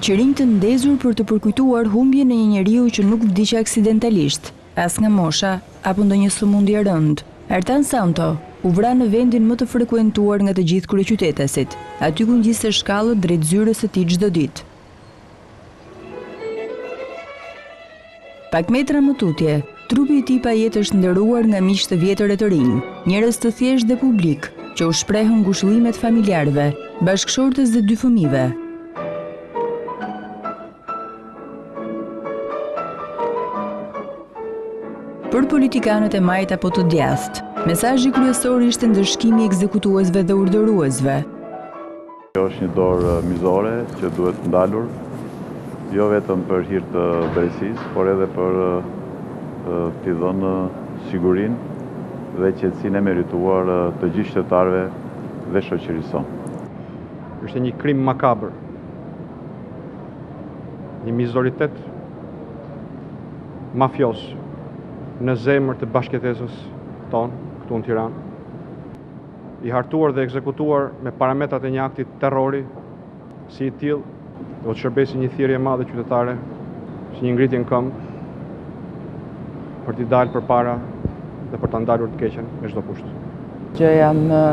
Qërim të ndezur për të përkujtuar humbjen e një njeriu që nuk vdiq aksidentalisht, as nga mosha apo ndonjë sëmundje e rëndë. Ertan Santo u vra në vendin më të frekuentuar nga të gjithë kryeqytetesit, aty ku ngjiste shkallët drejt zyrës së tij çdo ditë. Pak metra më tutje, trupi i tij pa jetë është ndëruar nga miq të vjetër e të rinj, njerëz të thjeshtë dhe publik, që u shprehën ngushëllimet familjarëve, bashkëshortes dhe 2 fëmijëve. Për politikanët e majt apo të djathtë, mesazhi kryesor ishte ndëshkimi i ekzekutuesve dhe urdhëruesve. Kjo është një dorë mizore që duhet ndalur, jo vetëm për hir të drejtësisë, por edhe për t'i dhënë sigurinë dhe qetësinë e merituar të gjithë qytetarëve dhe shoqërisë sonë. Është një krim makabër, një mizoritet mafios në zemër të bashkëjetesës tonë, këtu në Tiranë, i hartuar dhe ekzekutuar me parametrat e një akti terrori, si i tillë, do të shërbesi një thirrje e madhe qytetare, si një ngritje në këmbë, për t'i dalë përpara dhe për ta ndalur të keqen me çdo kusht. Gjëja më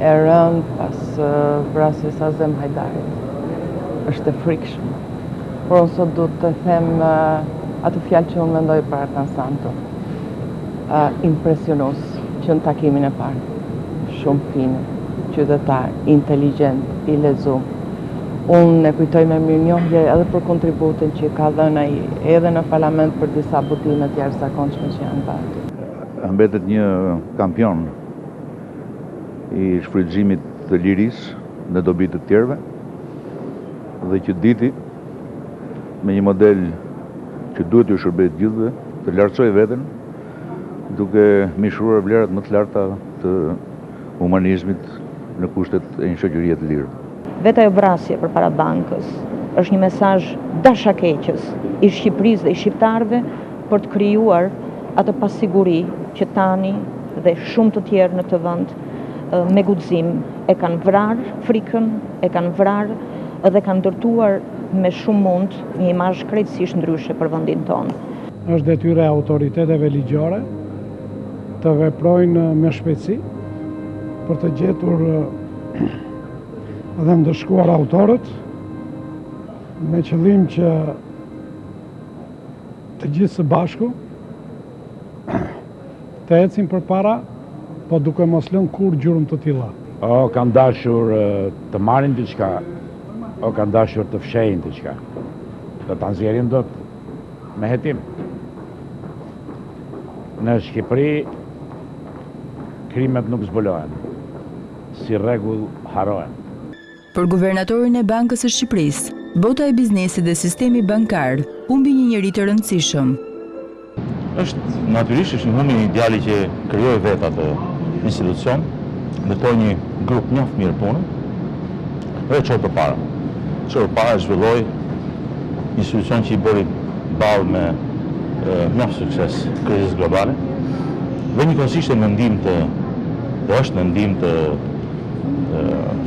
e rëndë pas vrasjes së Azem Hajdarit është e frikshme. Por unë sot du të them atë fjalë që unë mendoj për Ertan Santo. Impresionues që në takimin e parë. Shumë fine, qytetar, inteligjent, i lexuar. Unë e kujtoj me mirënjohje edhe për kontributin që ka dhënë ai edhe në parlament për disa botime të jashtëzakonshme që janë bërë. Mbetet një kampion i shfrytëzimit të lirisë në dobi të tjerëve dhe që diti me një model që duhet ju shërbejë të gjithëve, të lartësoj veten, duke mishruar vlerat më të larta të humanizmit në kushtet e një shoqërie të lirë. Vetë ajo vrasje përpara bankës është një mesazh dashakeqës i Shqipërisë dhe i shqiptarëve për të krijuar atë pasiguri që tani dhe shumë të tjerë në këtë vend me guxim e kanë vrarë frikën, e kanë vrarë dhe kanë ndërtuar me shumë mund një imazh krejtësisht ndryshe për vendin tonë. Është detyra e autoriteteve ligjore të veprojnë me shpejtësi për të gjetur dhe ndëshkuar autorët me qëllim që të gjithë së bashku të ecin përpara, po duke mos lënë kur gjurmë të tilla. O kanë dashur të marrin diçka, o kanë dashur të fshejnë diçka. Do ta nxjerrin dot me hetim. Në Shqipëri krimet nuk zbulohen, si rregull harohen. Për guvernatorin e Bankës së Shqipërisë, bota e biznesit dhe sistemi bankar humbi një njerëz të rëndësishëm. Natyrisht është një humbje një djali që krijoi vetë atë institucion, ndërtoi një grup mjaft mirë pune dhe çoi përpara. Zhvilloi një institucion që i bëri ballë me mjaft sukses krizës globale dhe njëkohësisht është në ndim të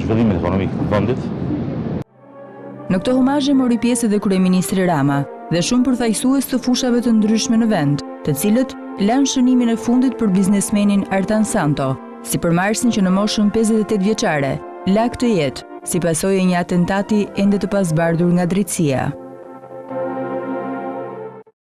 zhvillimit ekonomik të vendit. Në këto humazhe mori pjesë edhe kryeministri Rama dhe shumë përfaqësues të fushave të ndryshme në vend, të cilët lanë shënimin e fundit për biznesmenin Ertan Santo, si përmarrësin që në moshën 58 vjeçare la këtë jetë si pasojë e një atentati ende të pasbardhur nga drejtësia.